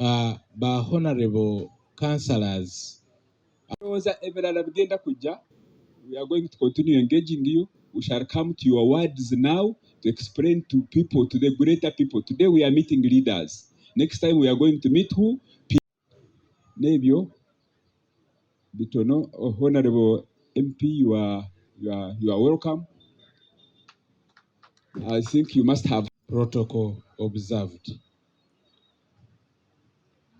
ba honorable councillors. We are going to continue engaging you. We shall come to your words now to explain to people, to the greater people. Today we are meeting leaders. Next time we are going to meet who? Nebio, Bitono, Honorable MP, you are welcome. I think you must have protocol observed.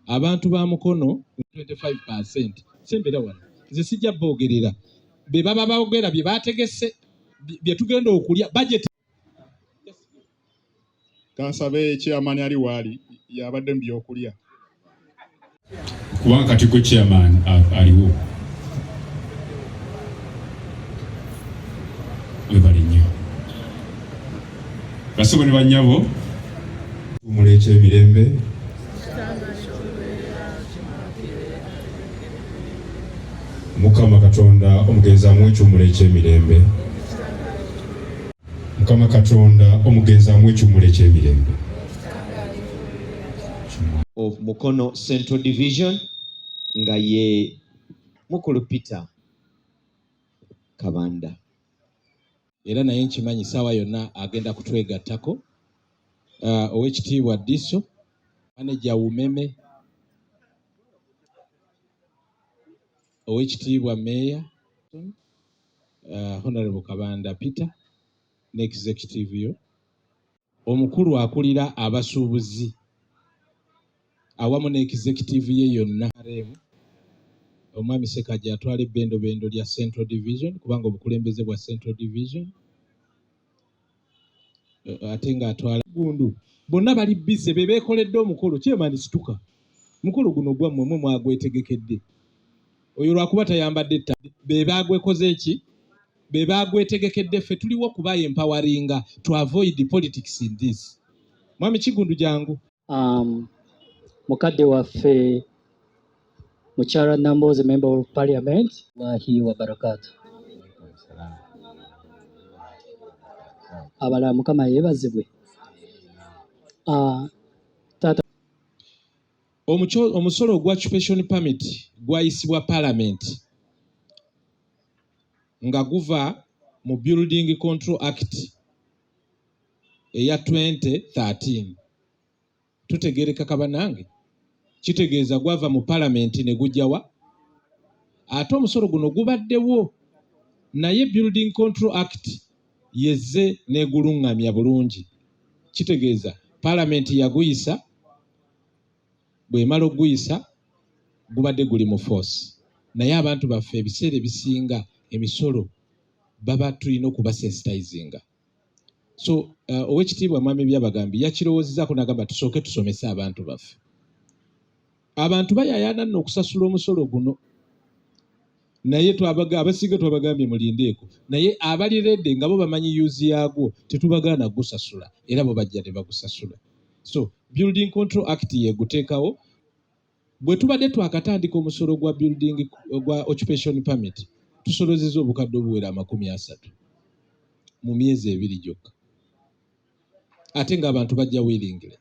Abantu ba Mukono 25% sembera wana zisijja bogerera be baba baogera bye bategese bye tugenda okulya budget. Kansabe chairman ali wali yabadde mbyokulya Wakati ko chairman aliwo webalinyo basobole banyabo muleche emirembe Mukama Katonda omugenza mwechu muleche emirembe Mukama Katonda omugenza mwechu muleche emirembe of Mukono Central Division nga ye Mukulu Peter Kabanda era naye nkimanyi sawa yonna agenda kutwegattako owekitiibwa Diso manager Umeme owekitiibwa Mayor Honorable Kabanda Peter ne executive yo omukulu akulira abasuubuzi awamu ne executive ye yonna omwami Ssekajja atwala ebbendobendo lya Central Division kubanga obukulembeze bwa Central Division ate nga atwala gundu bonna bali bise bebekoledde omukolo kyemani situka mukolo guno gwammwe mwe mwagwetegekedde oyo lwakuba tayambadde etta bebagwekoze eki bebagwetegekedde ffe tuliwo kuba empoweringa to avoid politics in this mwami Kigundu jangu mukadde waffe Mukyala Namboze member of parliament wahi wa barakatu abala Mukama yebazibwe tata omusolo gwa occupation permit gwayisibwa parliament nga guva mu Building Control Act eya 2013 tutegereka kabanange kitegeeza gwava mu parliament ne gujjawa ate omusolo guno gubaddewo naye Building Control Act yezze negulungamya bulungi kitegeeza parliament yaguyisa bwemala okuguyisa gubadde guli mu force naye abantu baffe ebiseera ebisinga emisolo baba tulina okubasensitizinga so owekitiibwa mwami byabagambye yakirowoozezako n'agamba tusooke tusomese abantu baffe abantu bayayaana nno okusasula omusolo guno naye abasinga twabagambye mulindeeko naye abaliredde nga bo bamanyi yuzi yaagwo tetubagaana gusasula era bo bajja ne bagusasula so Building Control Act yeguteekawo bwe tubadde twakatandika omusolo gwa building gwa occupation permit tusolozezza obukadde obuwera 30 mu myezi 2 gyokka ate nga abantu bajja willingly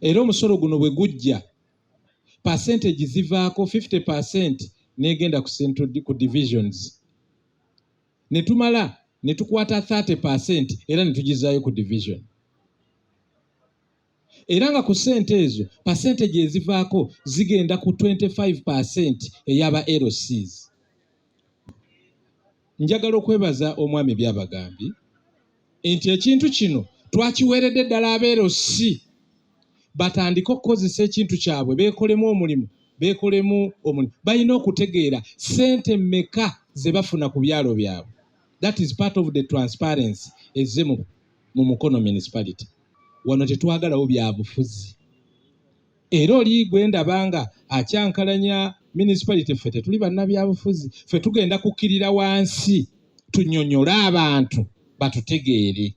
era omusolo guno bwe gujja percentage zivaako 50% negenda ku divisions ne tumala ne tukwata 30% era ne tugizaayo ku division era nga ku ssente ezo percentage ezivaako zigenda ku 25% eyaba LCs. Njagala okwebaza omwami byabagambye nti ekintu kino twakiweeredde ddala aba LC batandika okukozesa ekintu kyabwe beekolemu omulimu balina okutegeera ssente mmeka ze bafuna ku byalo byabwe. That is part of the transparency ezze mu Mukono municipality. Wano tetwagalawo byabufuzi era oli gwendabanga akyankalanya municipality ffe tetuli bannabyabufuzi ffe tugenda kukkirira wansi tunyonyole abantu batutegeere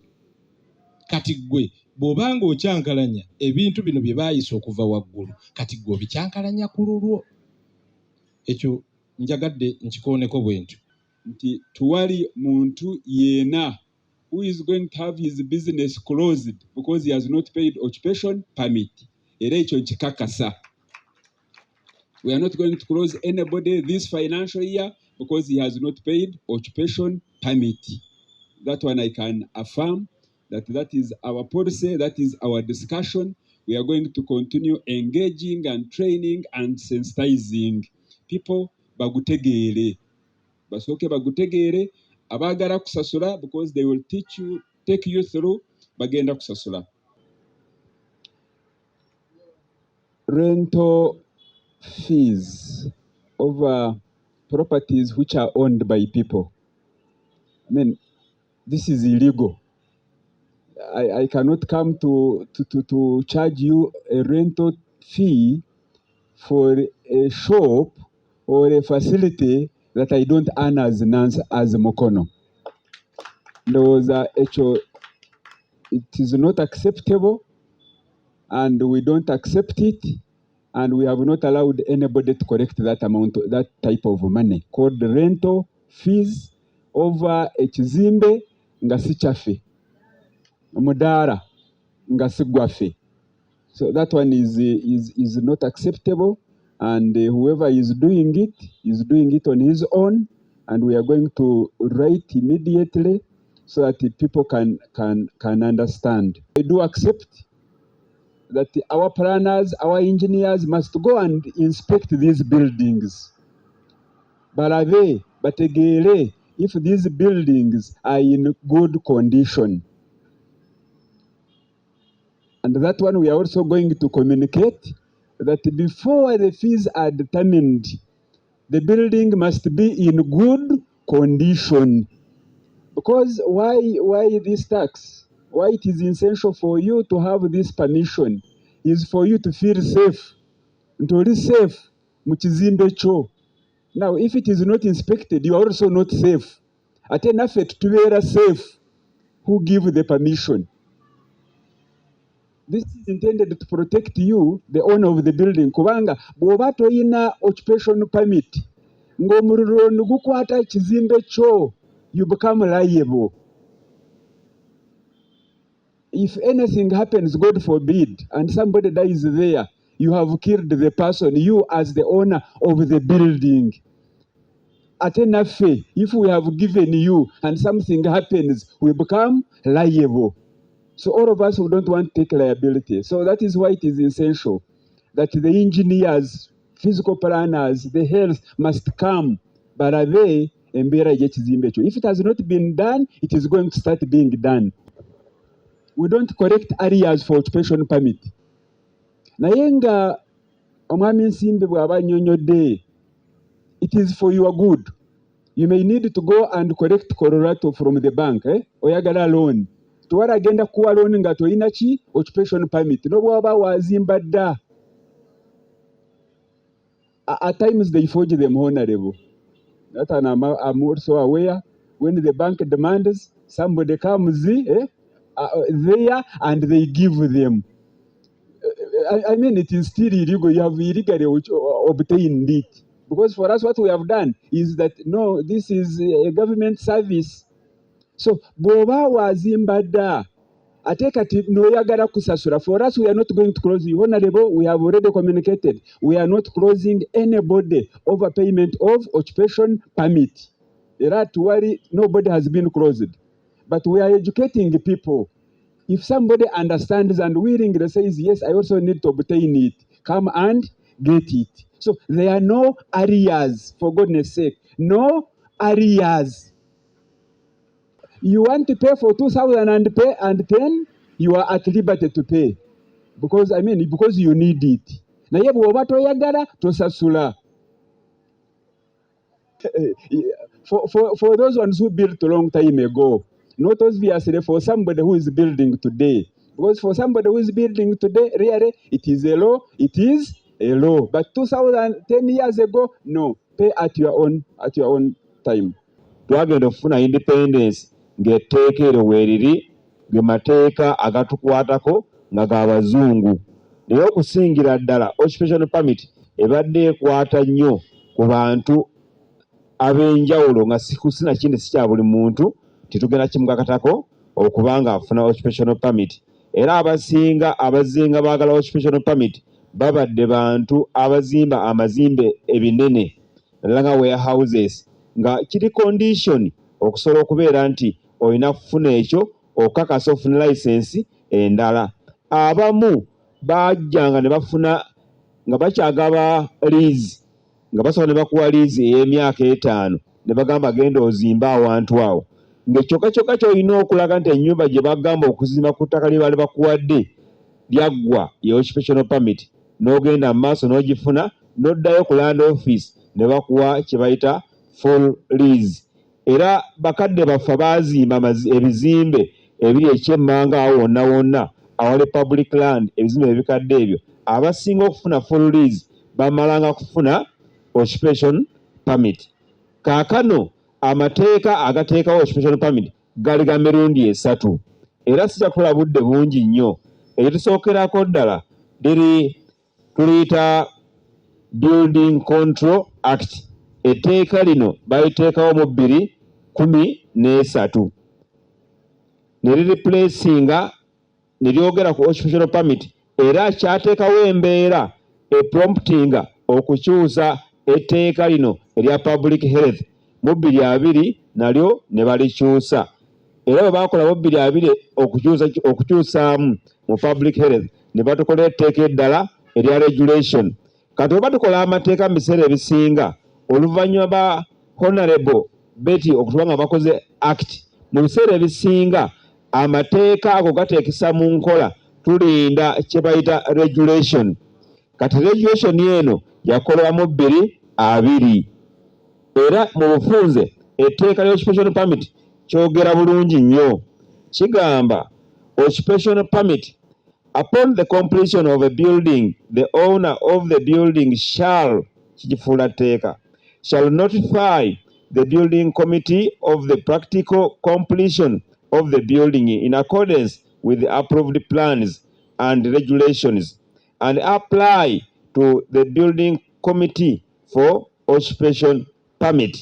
kati gwe bw'obanga okyankalanya ebintu bino bye baayisa okuva waggulu kati gwe obikyankalanya ku lulwo ekyo njagadde nkikooneko bwentyo nti tuwali muntu yena who is going to have his business closed because he has not paid occupation permit. era ekyo nkikakasa. We are not going to close anybody this financial year because he has not paid occupation permit. That one I can affirm that is our policy, that is our discussion. We are going to continue engaging and training and sensitizing people bagutegeere. Basoke bagutegeere abagala kusasula because they will take you through bagenda kusasula. Rental fees over properties which are owned by people. I mean, this is illegal. I cannot come to charge you a rental fee for a shop or a facility that I don't earn as Mukono. It is not acceptable, and we don't accept it, and we have not allowed anybody to collect that amount, that type of money called rental fees over ekizimbe nga si kyaffe, omudaala nga si gwaffe. So that one is not acceptable, and whoever is doing it on his own, and we are going to write immediately so that the people can understand. I do accept that our planners, our engineers must go and inspect these buildings. Balabe, bategere, if these buildings are in good condition. And that one we are also going to communicate that before the fees are determined, the building must be in good condition. Because why this tax? Why it is essential for you to have this permission is for you to feel safe. Ntoli safe mu kizimbe kyo. Now if it is not inspected, you are also not safe. Ate naffe tubeera safe who give the permission. This is intended to protect you, the owner of the building. Kubanga bw'oba toyina occupation permit ng'omuliro gukwata ekizimbe kyo, you become liable. If anything happens, God forbid, and somebody dies there, you have killed the person, you as the owner of the building. Ate naffe, if we have given you and something happens, we become liable. So all of us who don't want to take liability. So that is why it is essential that the engineers, physical planners, the health must come. Barabe embera y'ekizimbe kyo. If it has not been done, it is going to start being done. We don't correct areas for occupation permit. Naye nga omwami Nsimbi bw'aba annyonnyodde, it is for your good. You may need to go and collect Colorado from the bank, oyagala loan. Tuwala agenda kuwa loan nga toyina ki occupation permit. No bw'aba wazimba dda. At times they forge them honorable. That I'm also aware. When the bank demands, somebody comes there and they give them. I mean, it is still illegal. You have illegally obtained it. Because for us, what we have done is that, no, this is a government service. So, bw'oba wazimba dda, ate kati n'oyagala kusasula. For us, we are not going to close you. Honorable, we have already communicated. We are not closing anybody over payment of occupation permit. Era tuwali, nobody has been closed. But we are educating people. If somebody understands and willingly says, yes, I also need to obtain it, come and get it. So there are no areas, for goodness sake, no areas. You want to pay for 2010, you are at liberty to pay. Because you need it. Naye bw'oba toyagala tosasula. For those ones who built a long time ago, not obviously for somebody who is building today. Because for somebody who is building today, really, it is a law, But 2010 years ago, no. Pay at your own time. Twagenda okufuna independence ng'etteeka eryo weeriri ge mateeka agatukwatako nga g'abazungu. Naye okusingira ddala occupation permit ebadde ekwata nnyo ku bantu ab'enjawulo nga kusina kindi si kya buli muntu titugenda kimukakatako okubanga afuna occupation permit. era abazinga baagala occupational permit babadde bantu abazimba amazimbe ebinene naddala nga warehouses nga kiri condition okusobola okubeera nti olina kufuna ekyo okakasa ofuna license endala. Abamu bajjanga ne bafuna nga bakyagaba lease nga basobola ne bakuwa lease ey'emyaka 5 ne bagamba genda ozimba awantu awo ng'ekyokka ky'olina okulaga nti ennyumba gye bagamba okuzimba ku ttaka lye baali bakuwadde lyaggwa ye occupational permit n'ogenda mu maaso n'ogifuna n'oddayo ku land office ne bakuwa kye bayita full lease. Era bakadde baffe baazimba ebizimbe ebiri ekyemmanga awo wonna wonna awali public land ebizimbe ebikadde ebyo abasinga okufuna full lease bamalanga kufuna occupation permit. Kaakano amateeka agateekawo occupation permit gali ga mirundi 3 era sijja kukola budde bungi nnyo. Eritusookerako ddala tuliyita Building Control Act. Etteeka lino baliteekawo mu 2013 ne liriplacinga ne lyogera ku occupational permit era kyateekawo embeera epromptinga okukyusa etteeka lino erya public health mu 2020 nalyo ne balikyusa. Era bwe baakola mu 2020 okukyusaamu mu public health ne batukola etteeka eddala erya regulation. Kati bwe batukola amateeka mu biseera ebisinga oluvannyuma ba Honorable Betty okutuba nga bakoze act mu biseera ebisinga amateeka ago gateekesa mu nkola tulinda kye bayita regulation. Kati regulation eno yakolwa mu 2020 era mu bufunze etteeka lya occupational permit kyogera bulungi nnyo. Kigamba occupational permit upon the completion of a building the owner of the building shall kigifuula tteeka shall notify the building committee of the practical completion of the building in accordance with the approved plans and regulations and apply to the building committee for occupation permit.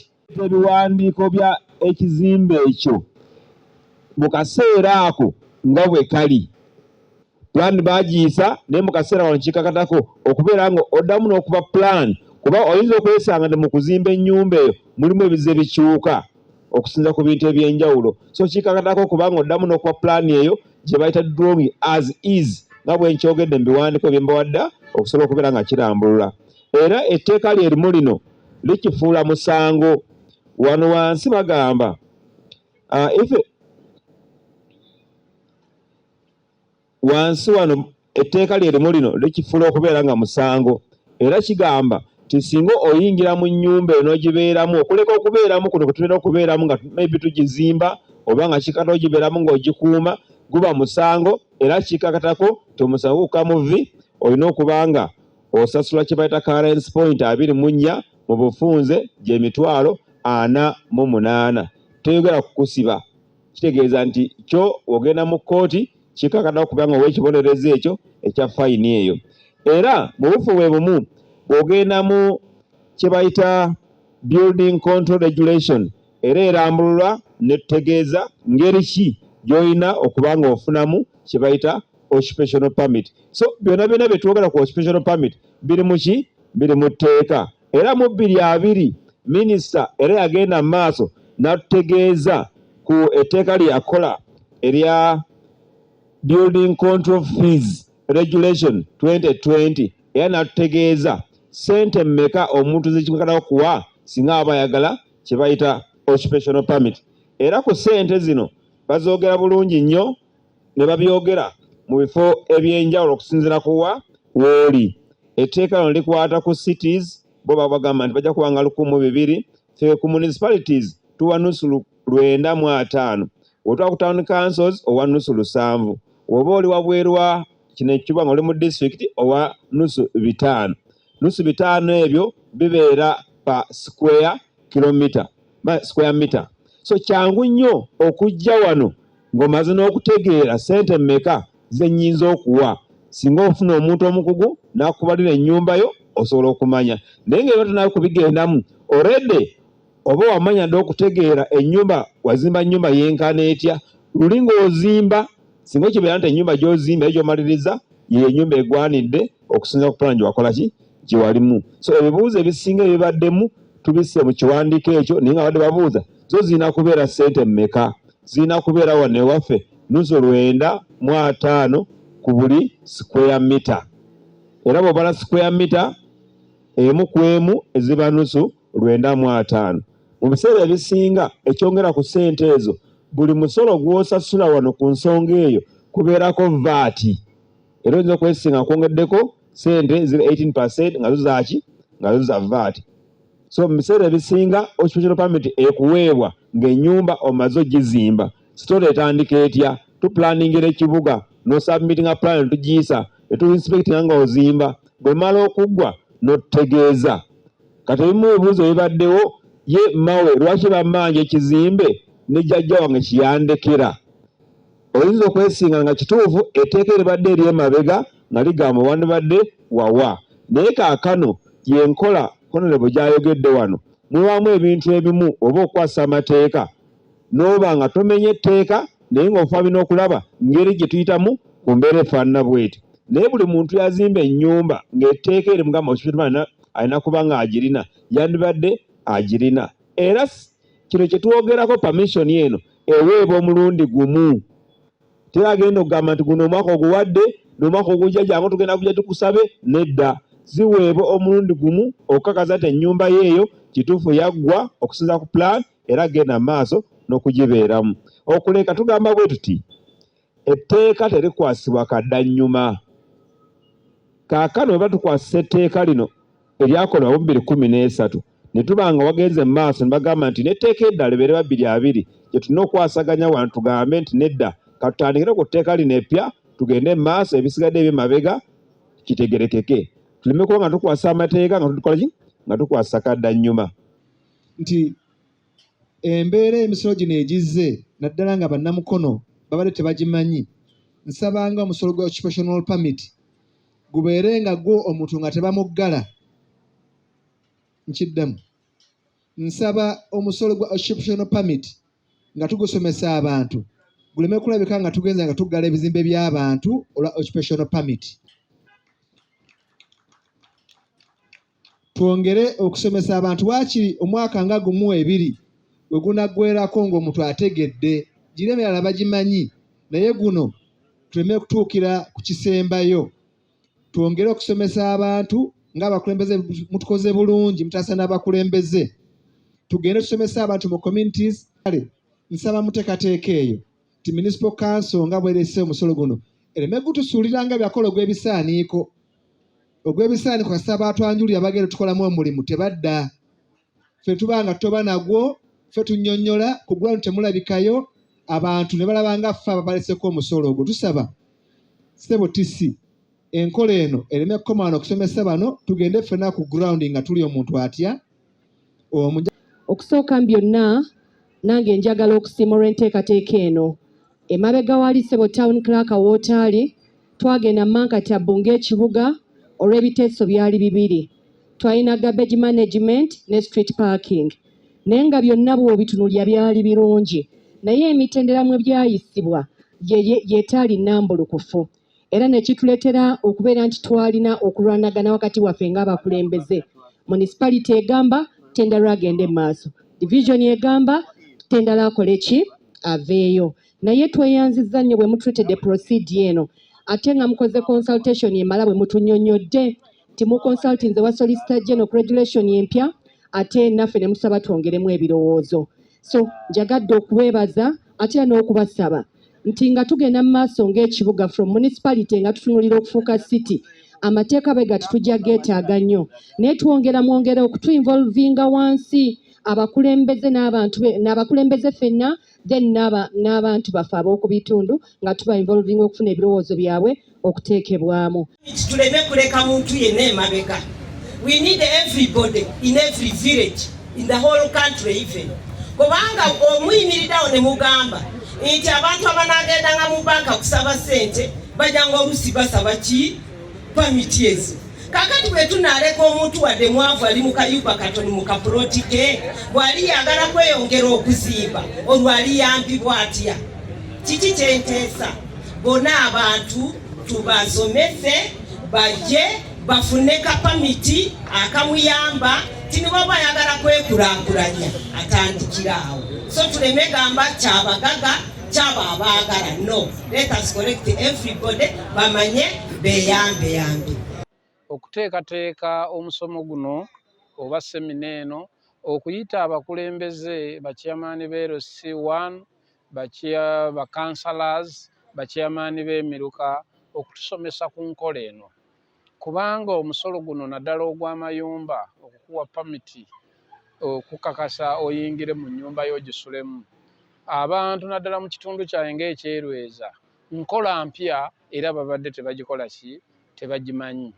Ebiwandiiko bya ekizimbe ekyo mu kaseera ako nga bwe kali plan bagiyisa naye mu kaseera wano kikakatako okubeera nga oddamu n'okuba plan kuba oyinza okwesanga ne mu kuzimba ennyumba eyo mulimu ebize bikyuka okusinza ku bintu ebyenjawulo. So kikakatako kubanga oddamu n'okuba plan eyo gye bayita drawing as is nga bwe nkyogedde mu biwandiiko bye mbawadda okusobola okubeera nga kirambulula. Era etteeka lyerimu lino likifuula musango. Wano wansi bagamba wansi wano etteeka lyerimu lino likifuula okubeera nga musango era kigamba ti singa oyingira mu nnyumba eno ogibeeramu okuleka okubeeramu kuno kutulina okubeeramu nga maybe tugizimba oba nga kikata ogibeeramu ng'ogikuuma guba musango era kikakatako tomusango kukamuvi olina okuba nga osasula kye bayita currency point 24 mu bufunze gye mitwalo 48. Toyogera kukusiba kitegeeza nti kyo ogenda mu kkooti kikakata okuba nga ow'ekibonerezo ekyo ekya fayini eyo. Era mu bufu bwe bumu bw'ogenda mu kye bayita building control regulation era erambululwa ne tutegeeza ngeri ki gy'olina okuba nga ofunamu kye bayita occupational permit. So byonna byonna bye twogera ku occupational permit biri mu ki? Biri mu tteeka. Era mu 2020 minisita era yagenda mu maaso n'atutegeeza ku etteeka lye yakola erya building control fees regulation 2020 era n'atutegeeza ssente mmeka omuntu zikikakatawo kuwa singa aba ayagala kye bayita occupational permit. Era ku ssente zino bazoogera bulungi nnyo ne babyogera mu bifo ebyenjawulo okusinziira kuwa wooli. Etteeka lino likwata ku cities bo bagamba nti bajja kuwanga 1,200 ffe ku municipalities tuwa nusu 95 otwa ku town councils owa nusu 7 oba oli wabwerwa kino ekibuga nga oli mu district owa nusu 5. Nusu 5 ebyo bibeera pa square meter. So kyangu nnyo okujja wano ng'omaze n'okutegeera ssente mmeka ze nnyinza okuwa singa ofuna omuntu omukugu n'akubalira ennyumba yo osobola okumanya. Naye ng'eba tonayo kubigendamu already oba wamanya dde okutegeera ennyumba wazimba nnyumba yenkana etya luli ng'ozimba singa kibeera nti ennyumba gy'ozimba gy'omaliriza ye ennyumba egwanidde okusinza ku plan gyewakola ki gyewalimu. So ebibuuzo ebisinga ebibaddemu tubisse mu kiwandiiko ekyo, naye nga badde babuuza zo zirina kubeera ssente mmeka, zirina kubeera wano ewaffe nusu 95 ku buli square meter. Era bw'obala square meter emu ku emu eziba nusu 95. Mu biseera ebisinga ekyongera ku ssente ezo, buli musolo gw'osasula wano ku nsonga eyo kubeerako vaati. Era oyinza okwesinga kwongeddeko ssente ziri 18% nga zo zaaki nga zo za vaati. So mu biseera ebisinga occupational permit ekuweebwa ng'ennyumba omaze ogizimba. Sitole etandika etya? Tuplaningira ekibuga, n'osubmitinga plan tugiyisa, etuinspectinga nga ozimba, bwe mala okuggwa n'otutegeeza. Kati ebimu ebibuuzo bibaddewo, ye mawe lwaki bammanja ekizimbe ne jjajja wange kiyandekera. Oyinza okwesinga nga kituufu etteeka eribadde eri emabega nga ligamba wandibadde wawa. Naye kaakano yenkola Honorable gy'ayogedde wano, mubaamu ebintu ebimu oba okukwasa amateeka n'oba nga tomenye etteeka naye ng'ofa bina okulaba ngeri gye tuyitamu ku mbeera efaanana bw'eti. Naye buli muntu yazimba ennyumba ng'etteeka eri mugamba okipitimana alina kuba nga agirina, yandibadde agirina. Era kino kye twogerako permission eno eweebwa omulundi gumu. Teragenda okugamba nti guno omwaka oguwadde n'omwaka ogujja jangu tugenda kujja tukusabe, nedda. Ziweebwa omulundi gumu okukakaza nti ennyumba yeeyo kituufu yaggwa okusinza ku plan era genda maaso n'okugibeeramu. Okuleka tugamba bwe tuti etteeka terikwasibwa kaddannyuma. Kaakano bwe batukwasisa etteeka lino eryakolebwa mu 2013 ne tuba nga wagenze mu maaso ne bagamba nti n'etteeka eddala libeere 2020 gye tulina okwasaganya wano tugambe nti nedda katutandikire ku tteeka lino eppya tugende mu maaso ebisigadde eby'emabega kitegerekeke. Tuleme kuba nga tukwasa amateeka nga tukola ki nga tukwasa kaddannyuma. Nti embeera emisolo gino egizze naddala nga bannamukono babadde tebagimanyi, nsabanga omusolo gwa occupational permit gubeere nga gwo omuntu nga tebamuggala. Nkiddemu, nsaba omusolo gwa occupational permit nga tugusomesa abantu guleme kulabika nga tugenza nga tuggala ebizimbe by'abantu olwa occupational permit. Twongere okusomesa abantu waakiri omwaka nga gumu ebiri bwe gunaggwerako ng'omuntu ategedde giri emirala bagimanyi, naye guno tuleme kutuukira ku kisembayo. Twongere okusomesa abantu ng'abakulembeze mutukoze bulungi mutaasa n'abakulembeze. Tugende tusomesa abantu mu communities. Nsaba muteekateeka eyo ti municipal council nga bwerese omusolo guno ereme gutusuulira nga byakola ogw'ebisaaniiko. Ogw'ebisaaniiko kasita abatwanjulira bagenda tukolamu omulimu tebadda. Ffe tuba nga tutoba nagwo, ffe tunnyonnyola ku gwanu temulabikayo, abantu ne balaba nga ffe ababaleseko omusolo ogwo. Tusaba ssebo tisi enkola eno ereme kukoma wano okusomesa bano, tugende ffenna ku ground nga tuli omuntu atya. Okusooka byonna nange njagala okusiima olw'enteekateeka eno. Emabega wali ssebo town clerk wootaali twagenda Mankatabbu ng'ekibuga olw'ebiteeso byali bibiri. Twalina garbage management ne street parking. Naye nga byonna bw'obitunulya byali birungi. Naye emitendera mwe byayisibwa yeetaali nnambulukufu. Era ne kituleetera okubeera nti twalina okulwanagana wakati waffe ng'abakulembeze. Municipality egamba tendera agende maaso. Division egamba tendera akole ki aveeyo. Naye tweyanzizza nnyo bwe mutuleetedde procedure eno. Ate nga mukoze consultation emala bwe mutunnyonnyodde ti mu consulting wa Solicitor General regulation empya ate naffe ne musaba twongeremu ebirowoozo. So njagadde okubeebaza ate n'okubasaba nti nga tugenda mu maaso ng'ekibuga from municipality nga tutunulira okufuuka city, amateeka bwe gati tujja geetaaga nnyo. Naye mwongere okutu-involvinga wansi abakulembeze n'abakulembeze ffenna then n'abantu baffe ab'okubitundu nga tuba involvinga okufuna ebirowoozo byabwe okuteekebwamu. Tuleme kuleka muntu yenna emabega. We need everybody in every village in the whole country even. Kubanga omuyimiriddawo ne mugamba nti abantu abanaagendanga mu banka kusaba ssente bajjanga oluusi basaba ki pamiti ezo. Kakati bwe tunaaleka omuntu wadde mwavu ali mu kayumba katono mu kapuloti ke bw'ali yagala kweyongera okuzimba olwo aliyambibwa atya? Kiki kyenteesa? bona abantu tubasomese baje bafune kapamiti akamuyamba tinibo bayagala kwekulakulanya atandikirawo so tuleme gamba kyabagaga kyaba abaagala no let us correct everybody bamanye beyambe okuteekateeka omusomo guno oba semina eno okuyita abakulembeze bakyamaani b'RC1 bakansalas bakyamaani b'emiruka okutusomesa ku nkola eno kubanga omusolo guno naddala ogw'amayumba okukuwa pamiti okukakasa oyingire mu nnyumba y'ogisulemu abantu naddala mu kitundu kyange ng'ekyerweza nkola mpya era babadde tebagikola ki tebagimanyi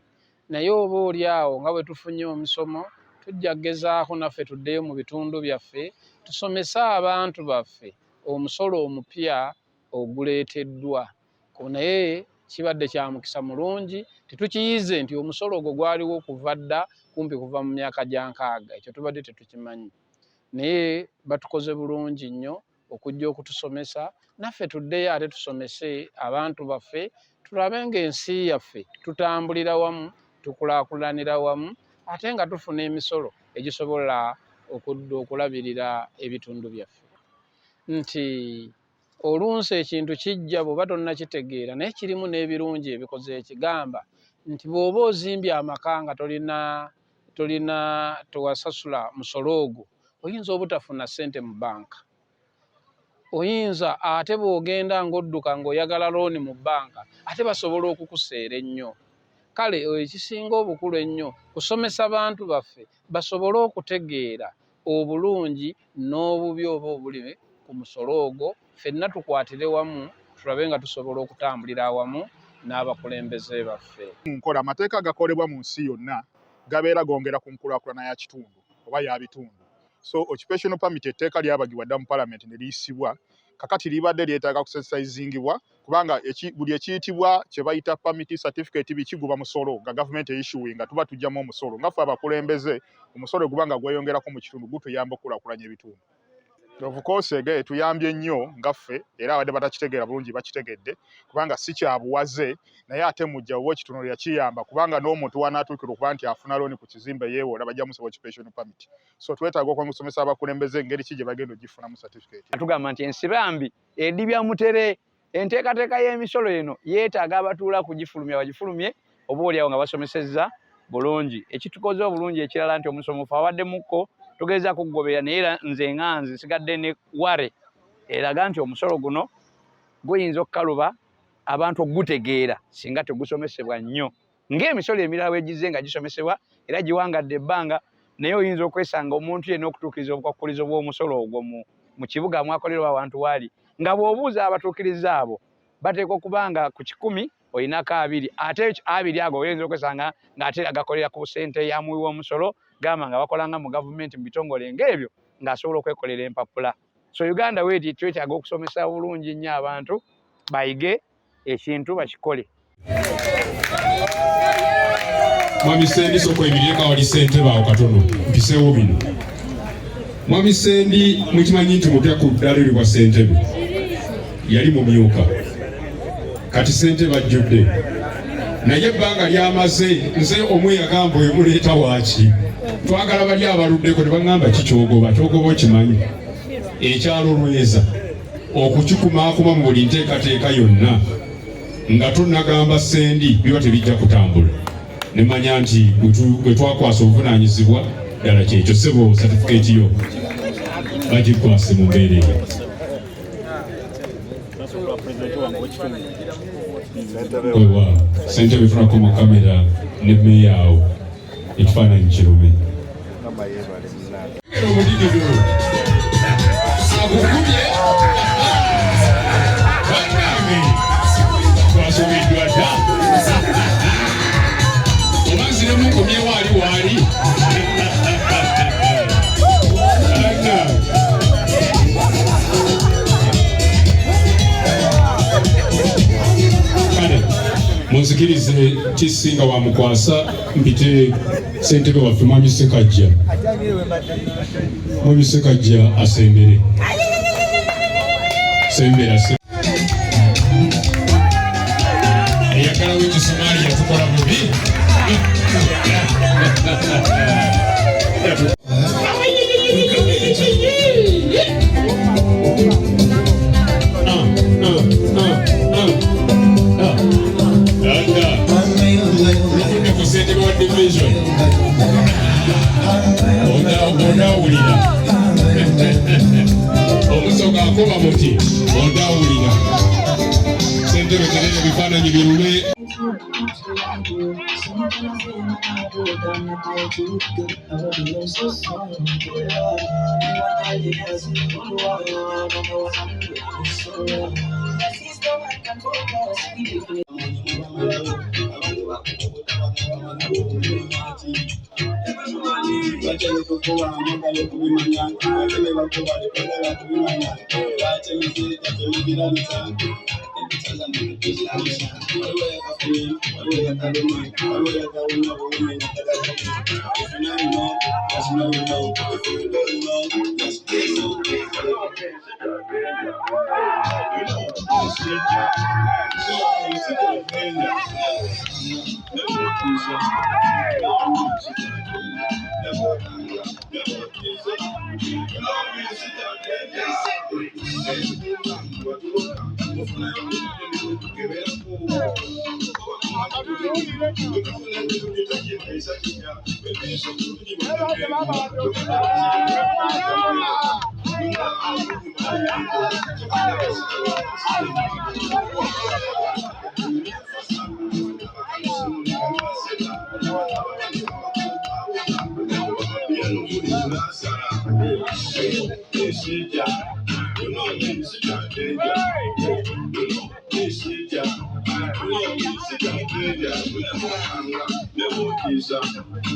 naye oba oli awo nga bwe tufunye omusomo tujja kugezaako naffe tuddeyo mu bitundu byaffe tusomese abantu baffe omusolo omupya oguleeteddwa naye kibadde kya mukisa mulungi tetukiyize nti omusolo ogwo gwaliwo okuva dda kumpi kuva mu myaka gya 60 ekyo tubadde tetukimanyi naye batukoze bulungi nnyo okujja okutusomesa naffe tuddeyo ate tusomese abantu baffe tulabe ng'ensi yaffe tutambulira wamu tukulaakulanira wamu ate nga tufuna emisolo egisobola okulabirira ebitundu byaffe nti olunsi ekintu kijja bw'oba tonnakitegeera naye kirimu n'ebirungi ebikoze ekigamba nti bw'oba ozimbye amaka nga tolina tewasasula musolo ogwo oyinza obutafuna ssente mu banka oyinza ate bw'ogenda ng'odduka ng'oyagala looni mu banka ate basobola okukuseera ennyo kale ekisinga obukulu ennyo kusomesa bantu baffe basobole okutegeera obulungi n'obubi oba obuli ku musolo ogwo ffenna tukwatire wamu tulabe nga tusobola okutambulira awamu n'abakulembeze baffe. Nkola amateeka agakolebwa mu nsi yonna gabeera gongera ku nkulaakulana ya kitundu oba ya bitundu. So occupational permit etteeka lyabagibwa dda mu Parliament ne liyisibwa kakati libadde lyetaaga kusensitizingibwa kubanga buli ekiyitibwa kye bayita permit certificate bikiguba musolo nga government issuing nga tuba tujjamu omusolo nga ffe abakulembeze omusolo gubanga gweyongerako mu kitundu gutuyamba okulakulanya ebitundu. Of course tuyambye nnyo ngaffe era abadde batakitegeera bulungi bakitegedde kubanga si kyabuwaze naye ate mujja oba ekitundu yakiyamba kubanga n'omuntu wanaatuukira okuba nti afuna looni ku kizimbe yeewola bajja musaba occupational permit. So twetaaga okwemusomesa abakulembeze engeri ki gye bagenda ogifunamu certificate. Atugamba nti ensibambi edibya mutere enteekateeka y'emisolo eno yeetaaga abatuula kugifulumya bagifulumye oba oliawo nga basomesezza bulungi. Ekitukoze obulungi ekirala nti omusomufu awaddemukko tugeza kugobera naye nze nganzi nsigadde ne ware eraga nti omusolo guno guyinza okukaluba abantu okugutegeera singa tegusomesebwa nnyo ng'emisolo emirala wegize nga gisomesebwa era giwangadde ebbanga naye oyinza okwesanga omuntu yenna okutuukiriza obukwakkulizo bw'omusolo ogwo mu kibuga mwakolerwa abantu waali nga bw'obuuza abatuukiriza abo bateeka okuba nga ku 10 olinako 2 ate 2 ago oyinza okwesanga ng'ate agakolera ku ssente ya muwi w'omusolo gamba nga bakolanga mu gavumenti mu bitongole ng'ebyo ng'asobola okwekolera empapula. So Uganda weeti twetaaga okusomesa bulungi nnyo abantu bayige ekintu bakikole. Mwami Sendi soko ebireka wali ssente baawo katono mpiseewo bino. Mwami Sendi mukimanyi nti mupya ku ddala kwa ssentebe yali mumyuka kati ssente bajjudde naye ebbanga lyamaze nze omwe yagamba emuleeta waaki twagala bali abaluddeko ne baŋŋamba kikyogoba okimanyi ekyalo Lweza okukikumaakuma mu buli nteekateeka yonna nga tonnagamba Sendi biba tebijja kutambula ne manya nti bwe twakwasa obuvunaanyizibwa ddala kyekyo ssebo certificate yo bagikwase mu mbeera eyo. Wewa ssente bifunako mu kamera ne meyaawo ekifaananyi kirume agukubye bannange twasomeddwa dda oba nziremu nkomyewo waali munzikirize kisinga wa mukwasa mpite ssentebe waffe Mwami Ssekajja. Mwami Ssekajja asembere sembera nti Somalia tukola bubi. Division. Odawulira. Omusoga akoba muti. Odawulira. Sentebe terere bifaananyi birule.